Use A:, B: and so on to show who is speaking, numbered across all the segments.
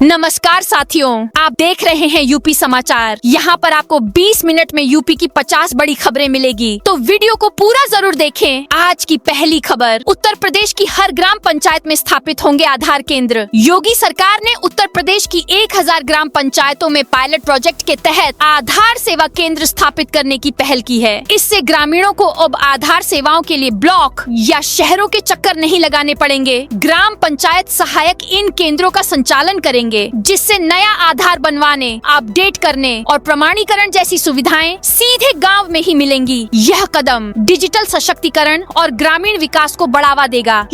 A: नमस्कार साथियों, आप देख रहे हैं यूपी समाचार। यहाँ पर आपको 20 मिनट में यूपी की 50 बड़ी खबरें मिलेगी, तो वीडियो को पूरा जरूर देखें। आज की पहली खबर, उत्तर प्रदेश की हर ग्राम पंचायत में स्थापित होंगे आधार केंद्र। योगी सरकार ने उत्तर प्रदेश की 1000 ग्राम पंचायतों में पायलट प्रोजेक्ट के तहत आधार सेवा केंद्र स्थापित करने की पहल की है। इससे ग्रामीणों को अब आधार सेवाओं के लिए ब्लॉक या शहरों के चक्कर नहीं लगाने पड़ेंगे। ग्राम पंचायत सहायक इन केंद्रों का संचालन करेंगे, जिससे नया आधार बनवाने, अपडेट करने और प्रमाणीकरण जैसी सुविधाएं सीधे गांव में ही मिलेंगी। यह कदम डिजिटल सशक्तिकरण और ग्रामीण विकास को बढ़ावा देगा।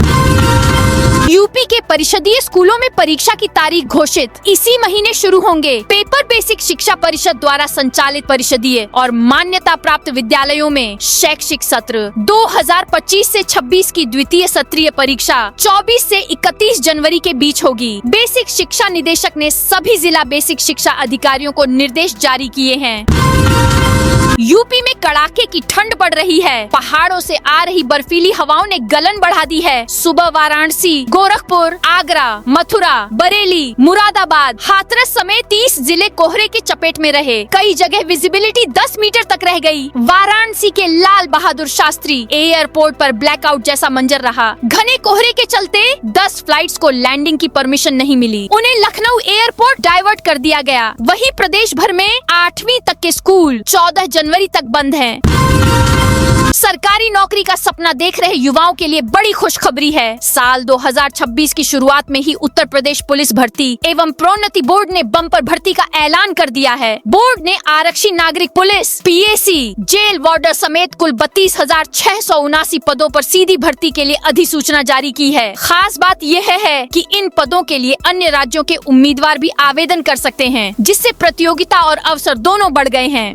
A: यूपी के परिषदीय स्कूलों में परीक्षा की तारीख घोषित, इसी महीने शुरू होंगे। पेपर बेसिक शिक्षा परिषद द्वारा संचालित परिषदीय और मान्यता प्राप्त विद्यालयों में शैक्षिक सत्र 2025 से 26 की द्वितीय सत्रीय परीक्षा 24 से 31 जनवरी के बीच होगी। बेसिक शिक्षा निदेशक ने सभी जिला बेसिक शिक्षा अधिकारियों को निर्देश जारी किए हैं। यूपी में कड़ाके की ठंड बढ़ रही है। पहाड़ों से आ रही बर्फीली हवाओं ने गलन बढ़ा दी है। सुबह वाराणसी, गोरखपुर, आगरा, मथुरा, बरेली, मुरादाबाद, हाथरस समेत 30 जिले कोहरे की चपेट में रहे। कई जगह विजिबिलिटी 10 मीटर तक रह गई। वाराणसी के लाल बहादुर शास्त्री एयरपोर्ट पर ब्लैकआउट जैसा मंजर रहा। घने कोहरे के चलते 10 फ्लाइट्स को लैंडिंग की परमिशन नहीं मिली। उन्हें लखनऊ एयरपोर्ट डाइवर्ट कर दिया गया। वहीं प्रदेश भर में 8वीं तक के स्कूल 14 जनवरी तक बंद हैं। सरकारी नौकरी का सपना देख रहे युवाओं के लिए बड़ी खुशखबरी है। साल 2026 की शुरुआत में ही उत्तर प्रदेश पुलिस भर्ती एवं प्रोन्नति बोर्ड ने बम्पर भर्ती का ऐलान कर दिया है। बोर्ड ने आरक्षी नागरिक पुलिस, पीएसी, जेल वार्डर समेत कुल 32,679 पदों पर सीधी भर्ती के लिए अधिसूचना जारी की है। खास बात यह है कि इन पदों के लिए अन्य राज्यों के उम्मीदवार भी आवेदन कर सकते हैं, जिससे प्रतियोगिता और अवसर दोनों बढ़ गए हैं।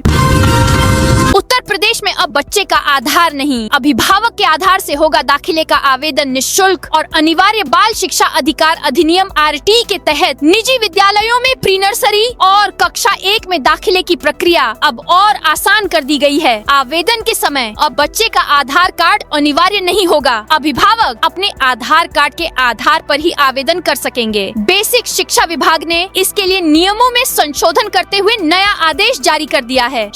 A: उत्तर प्रदेश में अब बच्चे का आधार नहीं, अभिभावक के आधार से होगा दाखिले का आवेदन निःशुल्क और अनिवार्य। बाल शिक्षा अधिकार अधिनियम RT के तहत निजी विद्यालयों में प्री नर्सरी और कक्षा 1 में दाखिले की प्रक्रिया अब और आसान कर दी गई है। आवेदन के समय अब बच्चे का आधार कार्ड अनिवार्य नहीं होगा। अभिभावक अपने आधार कार्ड के आधार पर ही आवेदन कर सकेंगे। बेसिक शिक्षा विभाग ने इसके लिए नियमों में संशोधन करते हुए नया आदेश जारी कर दिया है।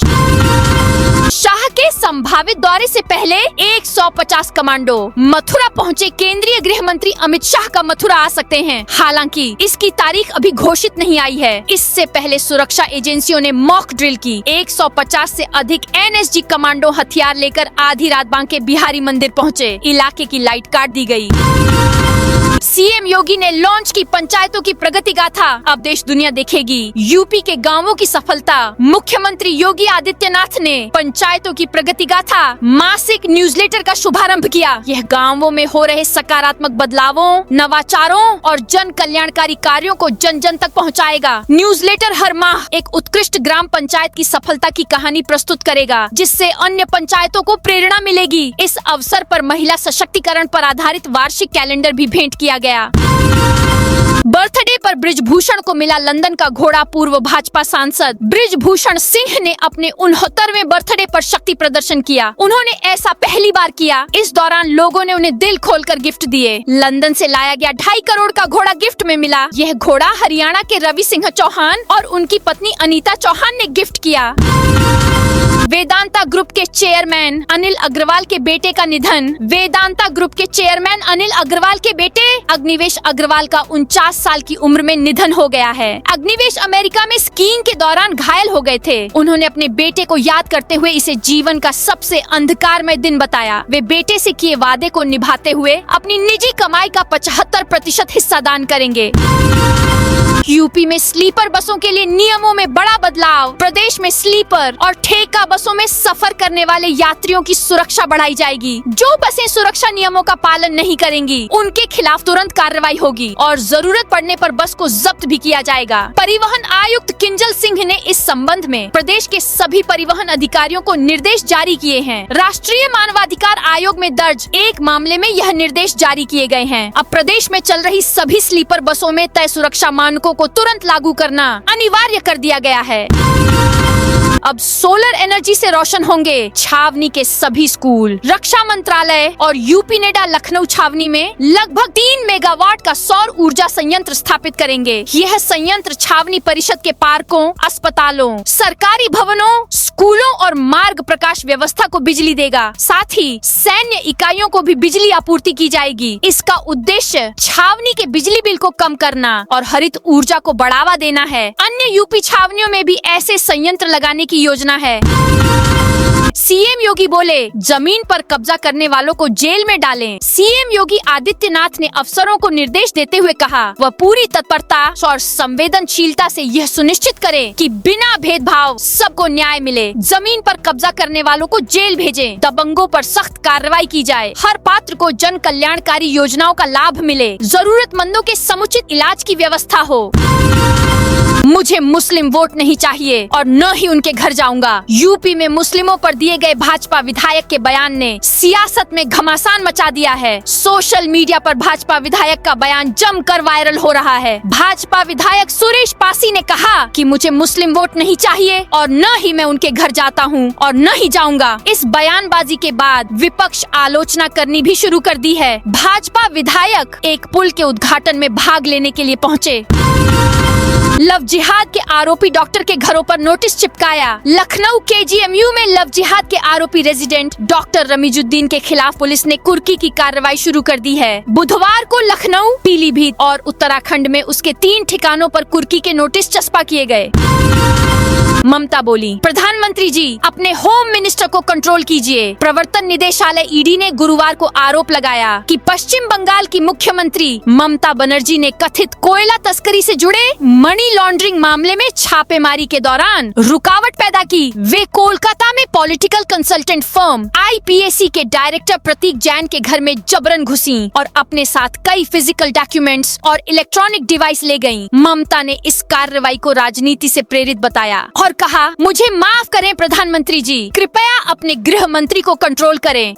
A: शाह के संभावित दौरे से पहले 150 कमांडो मथुरा पहुंचे। केंद्रीय गृह मंत्री अमित शाह का मथुरा आ सकते हैं, हालांकि इसकी तारीख अभी घोषित नहीं आई है। इससे पहले सुरक्षा एजेंसियों ने मॉक ड्रिल की। 150 से अधिक NSG कमांडो हथियार लेकर आधी रात बांके बिहारी मंदिर पहुंचे। इलाके की लाइट काट दी गई। सीएम योगी ने लॉन्च की पंचायतों की प्रगति गाथा, अब देश दुनिया देखेगी। यूपी के गांवों की सफलता। मुख्यमंत्री योगी आदित्यनाथ ने पंचायतों की प्रगति गाथा मासिक न्यूज़लेटर का शुभारंभ किया। यह गांवों में हो रहे सकारात्मक बदलावों, नवाचारों और जन कल्याणकारी कार्यों को जन जन तक पहुंचाएगा। न्यूज़लेटर हर माह एक उत्कृष्ट ग्राम पंचायत की सफलता की कहानी प्रस्तुत करेगा, जिससे अन्य पंचायतों को प्रेरणा मिलेगी। इस अवसर पर महिला सशक्तिकरण पर आधारित वार्षिक कैलेंडर भी भेंट किया गया। बर्थडे पर बृजभूषण को मिला लंदन का घोड़ा। पूर्व भाजपा सांसद बृजभूषण सिंह ने अपने 69वें बर्थडे पर शक्ति प्रदर्शन किया। उन्होंने ऐसा पहली बार किया। इस दौरान लोगों ने उन्हें दिल खोलकर गिफ्ट दिए। लंदन से लाया गया 2.5 करोड़ का घोड़ा गिफ्ट में मिला। यह घोड़ा हरियाणा के रवि सिंह चौहान और उनकी पत्नी अनीता चौहान ने गिफ्ट किया। वेदांता ग्रुप के चेयरमैन अनिल अग्रवाल के बेटे का निधन। वेदांता ग्रुप के चेयरमैन अनिल अग्रवाल के बेटे अग्निवेश अग्रवाल का 49 साल की उम्र में निधन हो गया है। अग्निवेश अमेरिका में स्कीइंग के दौरान घायल हो गए थे। उन्होंने अपने बेटे को याद करते हुए इसे जीवन का सबसे अंधकारमय दिन बताया। वे बेटे से किए वादे को निभाते हुए अपनी निजी कमाई का 75% हिस्सा दान करेंगे। यूपी में स्लीपर बसों के लिए नियमों में बड़ा बदलाव। प्रदेश में स्लीपर और ठेका बसों में सफर करने वाले यात्रियों की सुरक्षा बढ़ाई जाएगी। जो बसें सुरक्षा नियमों का पालन नहीं करेंगी, उनके खिलाफ तुरंत कार्रवाई होगी और जरूरत पड़ने पर बस को जब्त भी किया जाएगा। परिवहन आयुक्त किंजल सिंह ने इस संबंध में प्रदेश के सभी परिवहन अधिकारियों को निर्देश जारी किए हैं। राष्ट्रीय मानवाधिकार आयोग में दर्ज एक मामले में यह निर्देश जारी किए गए हैं। अब प्रदेश में चल रही सभी स्लीपर बसों में तय सुरक्षा मानकों को तुरंत लागू करना अनिवार्य कर दिया गया है। अब सोलर एनर्जी से रोशन होंगे छावनी के सभी स्कूल। रक्षा मंत्रालय और यूपी नेडा लखनऊ छावनी में लगभग 3 मेगावाट का सौर ऊर्जा संयंत्र स्थापित करेंगे। यह संयंत्र छावनी परिषद के पार्कों, अस्पतालों, सरकारी भवनों, स्कूलों और मार्ग प्रकाश व्यवस्था को बिजली देगा। साथ ही सैन्य इकाइयों को भी बिजली आपूर्ति की जाएगी। इसका उद्देश्य छावनी के बिजली बिल को कम करना और हरित ऊर्जा को बढ़ावा देना है। अन्य यूपी छावनियों में भी ऐसे संयंत्र लगाने की योजना है। सीएम योगी बोले, जमीन पर कब्जा करने वालों को जेल में डालें। सीएम योगी आदित्यनाथ ने अफसरों को निर्देश देते हुए कहा, वह पूरी तत्परता और संवेदनशीलता से यह सुनिश्चित करें कि बिना भेदभाव सबको न्याय मिले। जमीन पर कब्जा करने वालों को जेल भेजें, दबंगों पर सख्त कार्रवाई की जाए, हर पात्र को जन कल्याणकारी योजनाओं का लाभ मिले, जरूरतमंदों के समुचित इलाज की व्यवस्था हो। मुझे मुस्लिम वोट नहीं चाहिए और न ही उनके घर जाऊंगा। यूपी में मुस्लिमों पर दिए गए भाजपा विधायक के बयान ने सियासत में घमासान मचा दिया है। सोशल मीडिया पर भाजपा विधायक का बयान जमकर वायरल हो रहा है। भाजपा विधायक सुरेश पासी ने कहा कि मुझे मुस्लिम वोट नहीं चाहिए और न ही मैं उनके घर जाता हूं और न ही जाऊंगा। इस बयानबाजी के बाद विपक्ष आलोचना करनी भी शुरू कर दी है। भाजपा विधायक एक पुल के उद्घाटन में भाग लेने के लिए पहुंचे। लव जिहाद के आरोपी डॉक्टर के घरों पर नोटिस चिपकाया। लखनऊ केजीएमयू में लव जिहाद के आरोपी रेजिडेंट डॉक्टर रमीजुद्दीन के खिलाफ पुलिस ने कुर्की की कार्रवाई शुरू कर दी है। बुधवार को लखनऊ, पीलीभीत और उत्तराखंड में उसके 3 ठिकानों पर कुर्की के नोटिस चस्पा किए गए। ममता बोली, प्रधानमंत्री जी अपने होम मिनिस्टर को कंट्रोल कीजिए। प्रवर्तन निदेशालय ईडी ने गुरुवार को आरोप लगाया कि पश्चिम बंगाल की मुख्यमंत्री ममता बनर्जी ने कथित कोयला तस्करी से जुड़े मनी लॉन्ड्रिंग मामले में छापेमारी के दौरान रुकावट पैदा की। वे कोलकाता में पॉलिटिकल कंसल्टेंट फर्म IPAC के डायरेक्टर प्रतीक जैन के घर में जबरन घुसी और अपने साथ कई फिजिकल डॉक्यूमेंट्स और इलेक्ट्रॉनिक डिवाइस ले गयी। ममता ने इस कार्रवाई को राजनीति से प्रेरित बताया और कहा, मुझे माफ करें प्रधानमंत्री जी, कृपया अपने गृह मंत्री को कंट्रोल करें।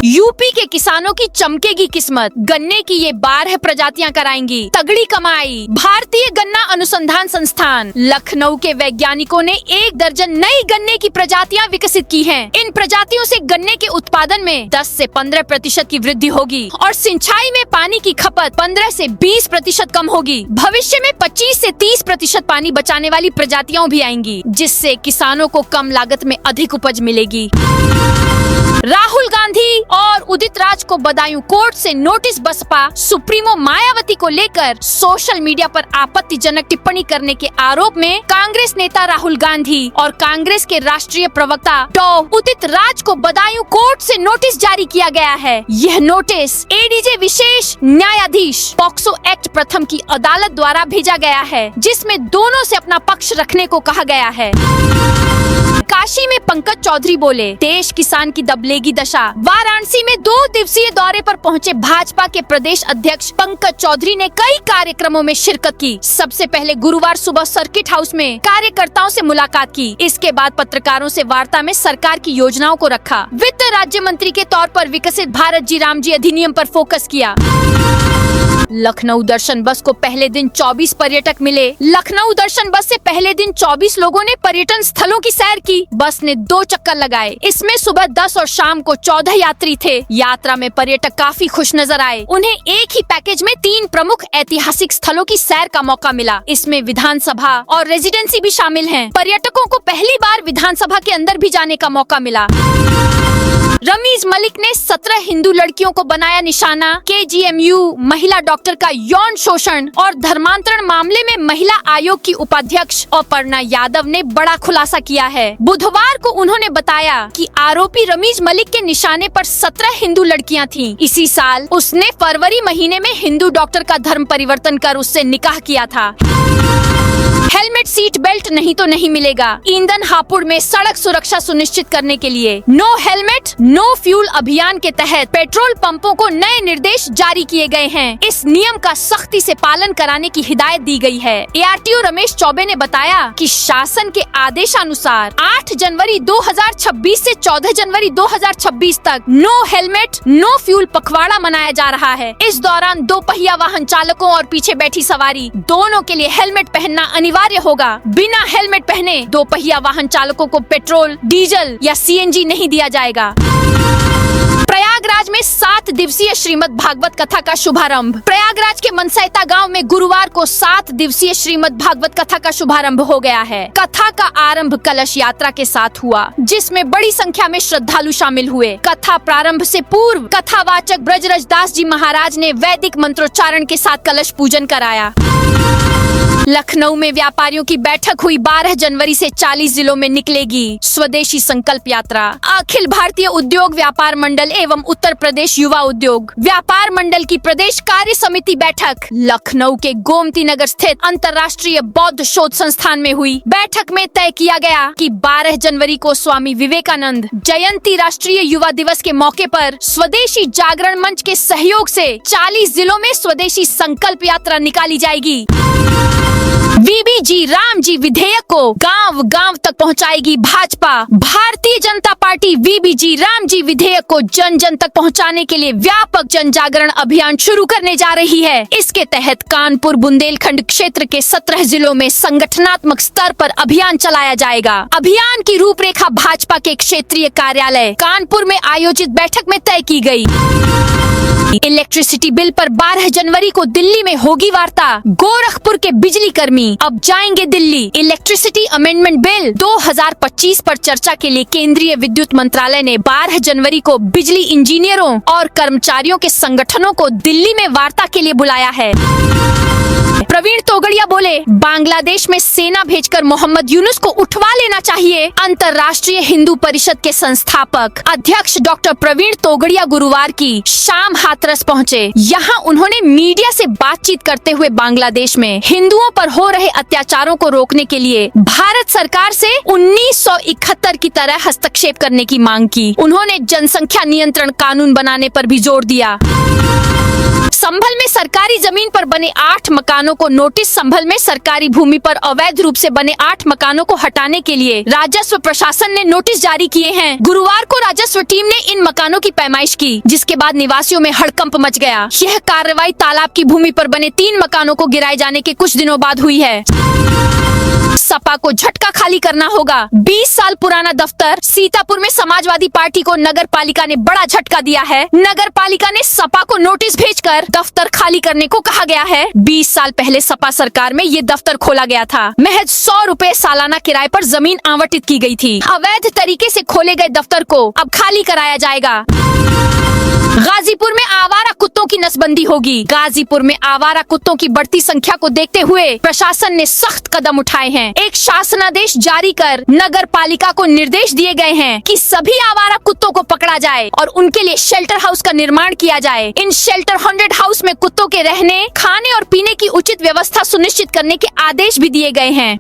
A: यूपी के किसानों की चमकेगी किस्मत, गन्ने की ये 12 प्रजातियां कराएंगी तगड़ी कमाई। भारतीय गन्ना अनुसंधान संस्थान लखनऊ के वैज्ञानिकों ने 1 दर्जन नई गन्ने की प्रजातियां विकसित की हैं। इन प्रजातियों से गन्ने के उत्पादन में 10 से 15% की वृद्धि होगी और सिंचाई में पानी की खपत 15 से 20% कम होगी। भविष्य में 25 से 30% पानी बचाने वाली प्रजातियां भी आएंगी, जिससे किसानों को कम लागत में अधिक उपज मिलेगी। राहुल गांधी और उदित राज को बदायूं कोर्ट से नोटिस। बसपा सुप्रीमो मायावती को लेकर सोशल मीडिया पर आपत्तिजनक टिप्पणी करने के आरोप में कांग्रेस नेता राहुल गांधी और कांग्रेस के राष्ट्रीय प्रवक्ता डॉ उदित राज को बदायूं कोर्ट से नोटिस जारी किया गया है। यह नोटिस एडीजे विशेष न्यायाधीश पॉक्सो एक्ट प्रथम की अदालत द्वारा भेजा गया है, जिसमें दोनों से अपना पक्ष रखने को कहा गया है। काशी में पंकज चौधरी बोले, देश किसान की दबलेगी दशा। वाराणसी में 2 दिवसीय दौरे पर पहुंचे भाजपा के प्रदेश अध्यक्ष पंकज चौधरी ने कई कार्यक्रमों में शिरकत की। सबसे पहले गुरुवार सुबह सर्किट हाउस में कार्यकर्ताओं से मुलाकात की। इसके बाद पत्रकारों से वार्ता में सरकार की योजनाओं को रखा। वित्त राज्य मंत्री के तौर पर विकसित भारत जी राम जी अधिनियम पर फोकस किया। लखनऊ दर्शन बस को पहले दिन 24 पर्यटक मिले। लखनऊ दर्शन बस से पहले दिन 24 लोगों ने पर्यटन स्थलों की सैर की। बस ने 2 चक्कर लगाए। इसमें सुबह 10 और शाम को 14 यात्री थे। यात्रा में पर्यटक काफी खुश नजर आए। उन्हें एक ही पैकेज में 3 प्रमुख ऐतिहासिक स्थलों की सैर का मौका मिला। इसमें विधानसभा और रेजिडेंसी भी शामिल हैं। पर्यटकों को पहली बार विधानसभा के अंदर भी जाने का मौका मिला। रमीज मलिक ने 17 हिंदू लड़कियों को बनाया निशाना। केजीएमयू महिला डॉक्टर का यौन शोषण और धर्मांतरण मामले में महिला आयोग की उपाध्यक्ष अपर्णा यादव ने बड़ा खुलासा किया है। बुधवार को उन्होंने बताया कि आरोपी रमीज मलिक के निशाने पर 17 हिंदू लड़कियां थीं। इसी साल उसने फरवरी महीने में हिंदू डॉक्टर का धर्म परिवर्तन कर उससे निकाह किया था। हेलमेट सीट बेल्ट नहीं तो नहीं मिलेगा। ईंधन हापुड़ में सड़क सुरक्षा सुनिश्चित करने के लिए नो हेलमेट नो फ्यूल अभियान के तहत पेट्रोल पंपों को नए निर्देश जारी किए गए हैं। इस नियम का सख्ती से पालन कराने की हिदायत दी गई है। ARTO रमेश चौबे ने बताया कि शासन के आदेशानुसार 8 जनवरी 2026 से 14 जनवरी 2026 तक नो हेलमेट नो फ्यूल पखवाड़ा मनाया जा रहा है। इस दौरान 2 पहिया वाहन चालकों और पीछे बैठी सवारी दोनों के लिए हेलमेट पहनना अनिवार्य होगा। बिना हेलमेट पहने 2 पहिया वाहन चालकों को पेट्रोल, डीजल या सीएनजी नहीं दिया जाएगा। प्रयागराज में 7 दिवसीय श्रीमद् भागवत कथा का शुभारंभ। प्रयागराज के मनसैता गांव में गुरुवार को 7 दिवसीय श्रीमद् भागवत कथा का शुभारंभ हो गया है। कथा का आरंभ कलश यात्रा के साथ हुआ, जिसमें बड़ी संख्या में श्रद्धालु शामिल हुए। कथा प्रारंभ से पूर्व कथावाचक ब्रजरज दास जी महाराज ने वैदिक मंत्रोच्चारण के साथ कलश पूजन कराया। लखनऊ में व्यापारियों की बैठक हुई। 12 जनवरी से 40 जिलों में निकलेगी स्वदेशी संकल्प यात्रा। अखिल भारतीय उद्योग व्यापार मंडल एवं उत्तर प्रदेश युवा उद्योग व्यापार मंडल की प्रदेश कार्य समिति बैठक लखनऊ के गोमती नगर स्थित अंतर्राष्ट्रीय बौद्ध शोध संस्थान में हुई। बैठक में तय किया गया कि 12 जनवरी को स्वामी विवेकानंद जयंती राष्ट्रीय युवा दिवस के मौके पर स्वदेशी जागरण मंच के सहयोग से 40 जिलों में स्वदेशी संकल्प यात्रा निकाली जाएगी। वीबीजी रामजी विधेयक को गांव गांव तक पहुंचाएगी भाजपा। भारतीय जनता पार्टी वीबीजी रामजी विधेयक को जन जन तक पहुंचाने के लिए व्यापक जन जागरण अभियान शुरू करने जा रही है। इसके तहत कानपुर बुंदेलखंड क्षेत्र के 17 जिलों में संगठनात्मक स्तर पर अभियान चलाया जाएगा। अभियान की रूपरेखा भाजपा के क्षेत्रीय कार्यालय कानपुर में आयोजित बैठक में तय की गई। इलेक्ट्रिसिटी बिल पर 12 जनवरी को दिल्ली में होगी वार्ता। गोरखपुर के बिजली कर्मी अब जाएंगे दिल्ली। इलेक्ट्रिसिटी अमेंडमेंट बिल 2025 पर चर्चा के लिए केंद्रीय विद्युत मंत्रालय ने 12 जनवरी को बिजली इंजीनियरों और कर्मचारियों के संगठनों को दिल्ली में वार्ता के लिए बुलाया है। प्रवीण तोगड़िया बोले, बांग्लादेश में सेना भेजकर मोहम्मद यूनुस को उठवा लेना चाहिए। अंतर्राष्ट्रीय हिंदू परिषद के संस्थापक अध्यक्ष डॉक्टर प्रवीण तोगड़िया गुरुवार की शाम हाथरस पहुंचे। यहां उन्होंने मीडिया से बातचीत करते हुए बांग्लादेश में हिंदुओं पर हो रहे अत्याचारों को रोकने के लिए भारत सरकार से 1971 की तरह हस्तक्षेप करने की मांग की। उन्होंने जनसंख्या नियंत्रण कानून बनाने पर भी जोर दिया। संभल में सरकारी जमीन पर बने 8 मकानों को नोटिस। संभल में सरकारी भूमि पर अवैध रूप से बने 8 मकानों को हटाने के लिए राजस्व प्रशासन ने नोटिस जारी किए हैं। गुरुवार को राजस्व टीम ने इन मकानों की पैमाइश की, जिसके बाद निवासियों में हड़कंप मच गया। यह कार्रवाई तालाब की भूमि पर बने 3 मकानों को गिराए जाने के कुछ दिनों बाद हुई है। सपा को झटका खाली करना होगा। 20 साल पुराना दफ्तर सीतापुर में समाजवादी पार्टी को नगर पालिका ने बड़ा झटका दिया है। नगर पालिका ने सपा को नोटिस भेजकर दफ्तर खाली करने को कहा गया है। 20 साल पहले सपा सरकार में ये दफ्तर खोला गया था। महज 100 रुपए सालाना किराए पर जमीन आवंटित की गई थी। अवैध तरीके से खोले गए दफ्तर को अब खाली कराया जाएगा। गाजीपुर में आवारा कुत्तों की नसबंदी होगी। गाजीपुर में आवारा कुत्तों की बढ़ती संख्या को देखते हुए प्रशासन ने सख्त कदम उठाए हैं। एक शासनादेश जारी कर नगर पालिका को निर्देश दिए गए हैं कि सभी आवारा कुत्तों को पकड़ा जाए और उनके लिए शेल्टर हाउस का निर्माण किया जाए। इन शेल्टर 100 हाउस में कुत्तों के रहने, खाने और पीने की उचित व्यवस्था सुनिश्चित करने के आदेश भी दिए गए हैं।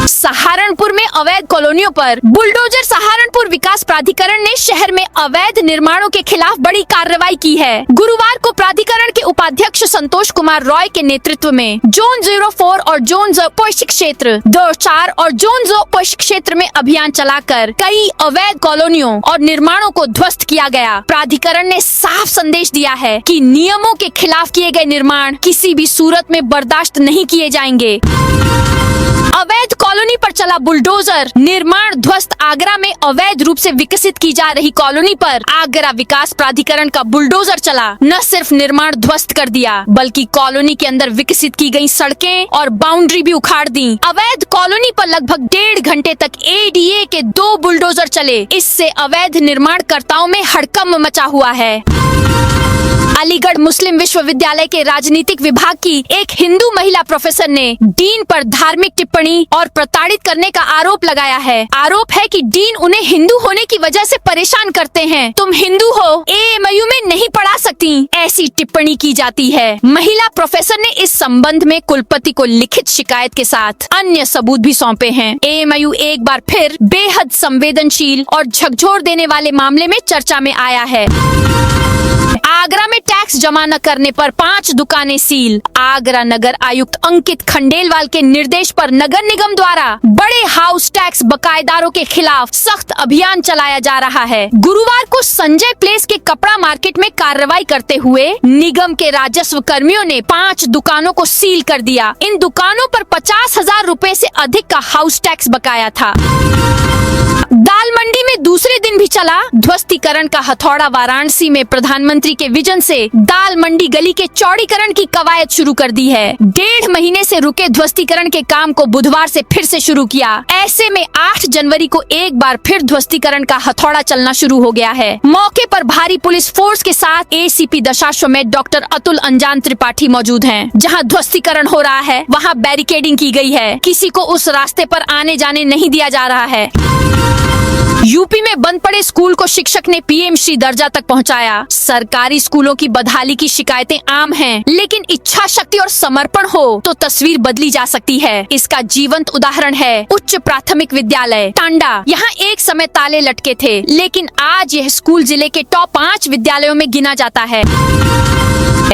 A: सहारनपुर में अवैध कॉलोनियों पर बुलडोजर। सहारनपुर विकास प्राधिकरण ने शहर में अवैध निर्माणों के खिलाफ बड़ी कार्रवाई की है। गुरुवार को प्राधिकरण के उपाध्यक्ष संतोष कुमार रॉय के नेतृत्व में जोन 04 और जोन 0 पश्चिम क्षेत्र 2-4 और जोन 0 पश्चिम क्षेत्र में अभियान चलाकर कई अवैध कॉलोनियों और निर्माणों को ध्वस्त किया गया। प्राधिकरण ने साफ संदेश दिया है कि नियमों के खिलाफ किए गए निर्माण किसी भी सूरत में बर्दाश्त नहीं किए जाएंगे। अवैध कॉलोनी पर चला बुलडोजर। निर्माण ध्वस्त। आगरा में अवैध रूप से विकसित की जा रही कॉलोनी पर आगरा विकास प्राधिकरण का बुलडोजर चला। न सिर्फ निर्माण ध्वस्त कर दिया, बल्कि कॉलोनी के अंदर विकसित की गई सड़कें और बाउंड्री भी उखाड़ दी। अवैध कॉलोनी पर लगभग 1.5 घंटे तक एडीए के 2 बुलडोजर चले। इससे अवैध निर्माणकर्ताओं में हड़कंप मचा हुआ है। अलीगढ़ मुस्लिम विश्वविद्यालय के राजनीतिक विभाग की एक हिंदू महिला प्रोफेसर ने डीन पर धार्मिक टिप्पणी और प्रताड़ित करने का आरोप लगाया है। आरोप है कि डीन उन्हें हिंदू होने की वजह से परेशान करते हैं। तुम हिंदू हो, एएमयू में नहीं पढ़ा सकती, ऐसी टिप्पणी की जाती है। महिला प्रोफेसर ने इस संबंध में कुलपति को लिखित शिकायत के साथ अन्य सबूत भी सौंपे हैं। एएमयू एक बार फिर बेहद संवेदनशील और झकझोर देने वाले मामले में चर्चा में आया है। आगरा में टैक्स जमा न करने पर 5 दुकानें सील। आगरा नगर आयुक्त अंकित खंडेलवाल के निर्देश पर नगर निगम द्वारा द्वारा बड़े हाउस टैक्स बकायेदारों के खिलाफ सख्त अभियान चलाया जा रहा है। गुरुवार को संजय प्लेस के कपड़ा मार्केट में कार्रवाई करते हुए निगम के राजस्व कर्मियों ने 5 दुकानों को सील कर दिया। इन दुकानों पर 50,000 रुपए से अधिक का हाउस टैक्स बकाया था। दाल मंडी में दूसरे दिन भी चला ध्वस्तीकरण का हथौड़ा। वाराणसी में प्रधानमंत्री के विजन से दाल मंडी गली के चौड़ीकरण की कवायद शुरू कर दी है। 1.5 महीने से रुके ध्वस्तीकरण के काम को बुधवार से फिर से शुरू किया। ऐसे में 8 जनवरी को एक बार फिर ध्वस्तीकरण का हथौड़ा चलना शुरू हो गया है। मौके पर भारी पुलिस फोर्स के साथ एसीपी दशाश्वमेध डॉक्टर अतुल अंजान त्रिपाठी मौजूद हैं। जहां ध्वस्तीकरण हो रहा है वहां बैरिकेडिंग की गई है। किसी को उस रास्ते पर आने जाने नहीं दिया जा रहा है। यूपी में बंद पड़े स्कूल को शिक्षक ने पीएम श्री दर्जा तक पहुंचाया। सरकारी स्कूलों की बदहाली की शिकायतें आम हैं, लेकिन इच्छा शक्ति और समर्पण हो तो तस्वीर बदली जा सकती है। इसका जीवंत उदाहरण है उच्च प्राथमिक विद्यालय टांडा। यहाँ एक समय ताले लटके थे, लेकिन आज यह स्कूल जिले के टॉप 5 विद्यालयों में गिना जाता है।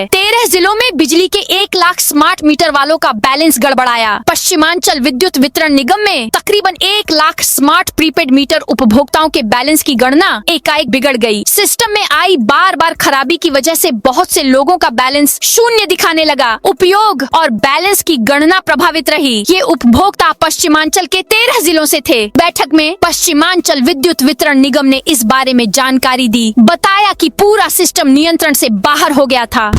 A: 13 जिलों में बिजली के 1 लाख स्मार्ट मीटर वालों का बैलेंस गड़बड़ाया। पश्चिमांचल विद्युत वितरण निगम में तकरीबन 1 लाख स्मार्ट प्रीपेड मीटर उपभोक्ताओं के बैलेंस की गणना एकाएक बिगड़ गई। सिस्टम में आई बार बार खराबी की वजह से बहुत से लोगों का बैलेंस शून्य दिखाने लगा। उपयोग और बैलेंस की गणना प्रभावित रही। ये उपभोक्ता पश्चिमांचल के 13 जिलों से थे। बैठक में पश्चिमांचल विद्युत वितरण निगम ने इस बारे में जानकारी दी। बताया कि पूरा सिस्टम नियंत्रण से बाहर हो गया था।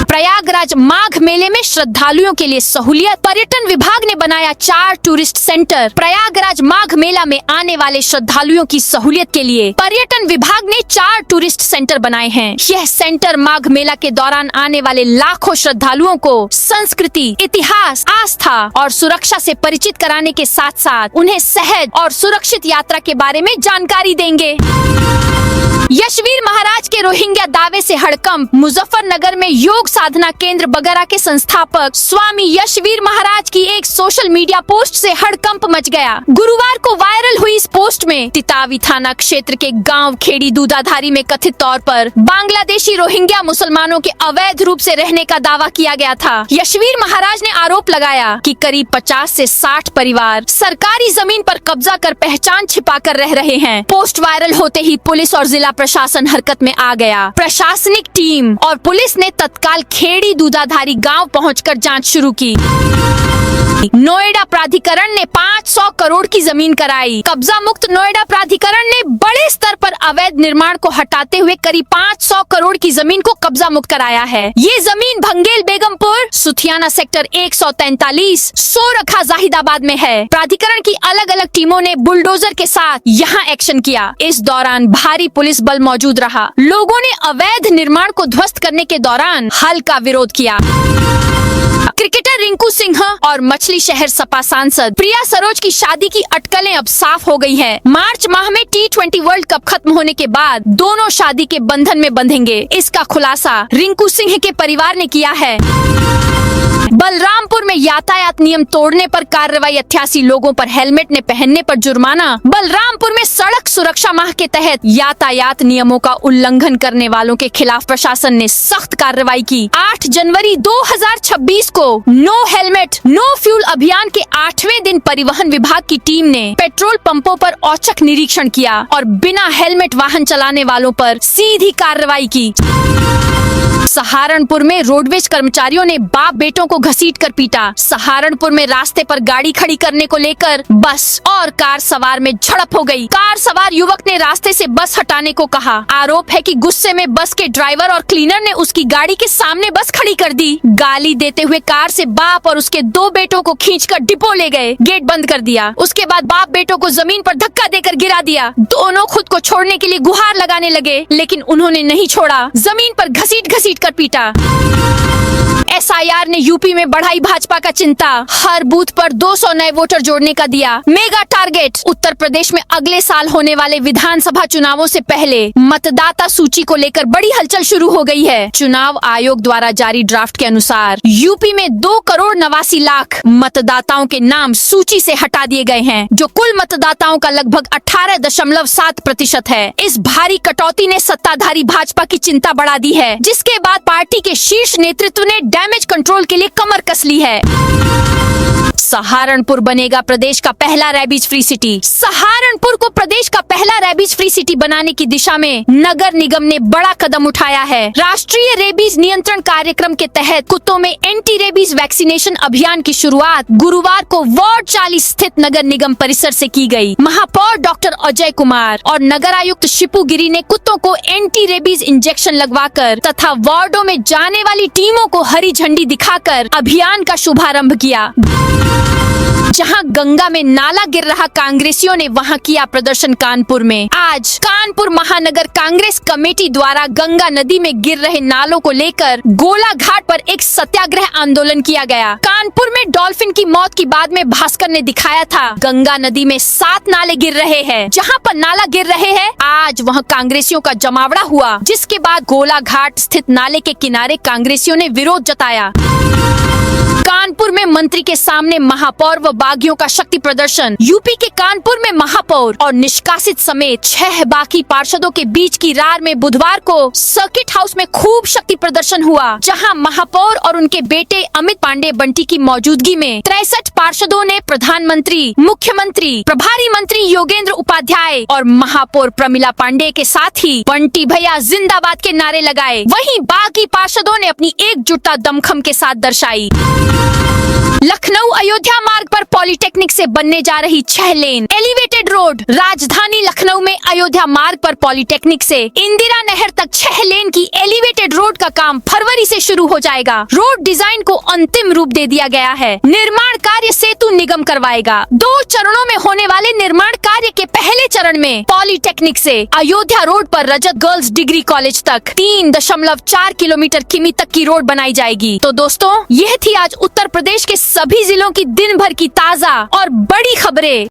A: प्रयागराज माघ मेले में श्रद्धालुओं के लिए सहूलियत। पर्यटन विभाग ने बनाया 4 टूरिस्ट सेंटर। प्रयागराज माघ मेला में आने वाले श्रद्धालुओं की सहूलियत के लिए पर्यटन विभाग ने 4 टूरिस्ट सेंटर बनाए हैं। यह सेंटर माघ मेला के दौरान आने वाले लाखों श्रद्धालुओं को संस्कृति, इतिहास, आस्था और सुरक्षा से परिचित कराने के साथ साथ उन्हें सहज और सुरक्षित यात्रा के बारे में जानकारी देंगे। यशवीर महाराज के रोहिंग्या दावे से हड़कंप। मुजफ्फरनगर में योग साधना केंद्र बगरा के संस्थापक स्वामी यशवीर महाराज की एक सोशल मीडिया पोस्ट से हड़कंप मच गया। गुरुवार को वायरल हुई इस पोस्ट में तितावी थाना क्षेत्र के गांव खेड़ी दूधाधारी में कथित तौर पर बांग्लादेशी रोहिंग्या मुसलमानों के अवैध रूप से रहने का दावा किया गया था। यशवीर महाराज ने आरोप लगाया कि करीब 50 से 60 परिवार सरकारी जमीन पर कब्जा कर पहचान छिपा कर रह रहे हैं। पोस्ट वायरल होते ही पुलिस और जिला प्रशासन हरकत में आ गया। प्रशासनिक टीम और पुलिस ने तत्काल खेड़ी दूधाधारी गांव पहुंचकर जांच शुरू की। नोएडा प्राधिकरण ने 500 करोड़ की जमीन कराई। कब्जा मुक्त नोएडा प्राधिकरण ने बड़े स्तर पर अवैध निर्माण को हटाते हुए करीब 500 करोड़ की जमीन को कब्जा मुक्त कराया है। ये जमीन भंगेल बेगमपुर, सुथियाना सेक्टर 143, सोरखा जाहिदाबाद में है। प्राधिकरण की अलग अलग टीमों ने बुलडोजर के साथ यहाँ एक्शन किया। इस दौरान भारी पुलिस बल मौजूद रहा। लोगों ने अवैध निर्माण को ध्वस्त करने के दौरान हल्का विरोध किया। क्रिकेटर रिंकू सिंह और मछली शहर सपा सांसद प्रिया सरोज की शादी की अटकलें अब साफ हो गई हैं। मार्च माह में T20 वर्ल्ड कप खत्म होने के बाद दोनों शादी के बंधन में बंधेंगे। इसका खुलासा रिंकू सिंह के परिवार ने किया है। बलरामपुर में यातायात नियम तोड़ने पर कार्रवाई। 88 लोगों पर हेलमेट न पहनने पर जुर्माना। बलरामपुर में सड़क सुरक्षा माह के तहत यातायात नियमों का उल्लंघन करने वालों के खिलाफ प्रशासन ने सख्त कार्रवाई की। 8 जनवरी 2026 को नो हेलमेट नो फ्यूल अभियान के 8वें दिन परिवहन विभाग की टीम ने पेट्रोल पंपों पर औचक निरीक्षण किया और बिना हेलमेट वाहन चलाने वालों पर सीधी कार्रवाई की। सहारनपुर में रोडवेज कर्मचारियों ने बाप बेटों को घसीटकर पीटा। सहारनपुर में रास्ते पर गाड़ी खड़ी करने को लेकर बस और कार सवार में झड़प हो गई। कार सवार युवक ने रास्ते से बस हटाने को कहा। आरोप है कि गुस्से में बस के ड्राइवर और क्लीनर ने उसकी गाड़ी के सामने बस खड़ी कर दी। गाली देते हुए कार से बाप और उसके 2 बेटों को खींचकर डिपो ले गए। गेट बंद कर दिया। उसके बाद बाप बेटों को जमीन पर धक्का देकर गिरा दिया। दोनों खुद को छोड़ने के लिए गुहार लगाने लगे, लेकिन उन्होंने नहीं छोड़ा। जमीन पर घसीट घसीट कर पीटा। SIR ने यूपी में बढ़ाई भाजपा का चिंता। हर बूथ पर 200 नए वोटर जोड़ने का दिया मेगा टारगेट। उत्तर प्रदेश में अगले साल होने वाले विधानसभा चुनावों से पहले मतदाता सूची को लेकर बड़ी हलचल शुरू हो गई है। चुनाव आयोग द्वारा जारी ड्राफ्ट के अनुसार यूपी में 2,89,00,000 मतदाताओं के नाम सूची से हटा दिए गए हैं, जो कुल मतदाताओं का लगभग 18.7% है। इस भारी कटौती ने सत्ताधारी भाजपा की चिंता बढ़ा दी है, जिसके बाद पार्टी के शीर्ष नेतृत्व ने डैमेज कंट्रोल के लिए कमर कस ली है। सहारनपुर बनेगा प्रदेश का पहला रेबीज फ्री सिटी। सहारनपुर को प्रदेश का पहला रेबीज फ्री सिटी बनाने की दिशा में नगर निगम ने बड़ा कदम उठाया है। राष्ट्रीय रेबीज नियंत्रण कार्यक्रम के तहत कुत्तों में एंटी रेबीज वैक्सीनेशन अभियान की शुरुआत गुरुवार को वार्ड 40 स्थित नगर निगम परिसर से की गई। महापौर डॉक्टर अजय कुमार और नगर आयुक्त शिपू गिरी ने कुत्तों को एंटी रेबीज इंजेक्शन लगवाकर तथा वार्डों में जाने वाली टीमों को हरी झंडी दिखाकर अभियान का शुभारंभ किया। जहां गंगा में नाला गिर रहा कांग्रेसियों ने वहां किया प्रदर्शन कानपुर में। आज कानपुर महानगर कांग्रेस कमेटी द्वारा गंगा नदी में गिर रहे नालों को लेकर गोला घाट पर एक सत्याग्रह आंदोलन किया गया। कानपुर में डॉल्फिन की मौत की बाद में भास्कर ने दिखाया था गंगा नदी में 7 नाले गिर रहे हैं। जहां पर नाला गिर रहे हैं आज वहां कांग्रेसियों का जमावड़ा हुआ, जिसके बाद गोला घाट स्थित नाले के किनारे कांग्रेसियों ने विरोध जताया। कानपुर में मंत्री के सामने महापौर व बागियों का शक्ति प्रदर्शन। यूपी के कानपुर में महापौर और निष्कासित समेत 6 बाकी पार्षदों के बीच की रार में बुधवार को सर्किट हाउस में खूब शक्ति प्रदर्शन हुआ, जहां महापौर और उनके बेटे अमित पांडे बंटी की मौजूदगी में 63 पार्षदों ने प्रधानमंत्री, मुख्यमंत्री, प्रभारी मंत्री योगेंद्र उपाध्याय और महापौर प्रमिला पांडे के साथ ही बंटी भैया जिंदाबाद के नारे लगाए। वहीं बाकी पार्षदों ने अपनी एकजुटता दमखम के साथ दर्शाई। लखनऊ अयोध्या मार्ग पर पॉलिटेक्निक से बनने जा रही 6 लेन एलिवेटेड रोड। राजधानी लखनऊ में अयोध्या मार्ग पर पॉलिटेक्निक से इंदिरा नहर तक 6 लेन की एलिवेटेड रोड का काम फरवरी से शुरू हो जाएगा। रोड डिजाइन को अंतिम रूप दे दिया गया है। निर्माण कार्य सेतु निगम करवाएगा। 2 चरणों में होने वाले निर्माण कार्य के पहले चरण में पॉलिटेक्निक से अयोध्या रोड पर रजत गर्ल्स डिग्री कॉलेज तक 3.4 किलोमीटर किमी तक की रोड बनाई जाएगी। तो दोस्तों, यह थी आज उत्तर प्रदेश के सभी जिलों की दिन भर की ताजा और बड़ी खबरें।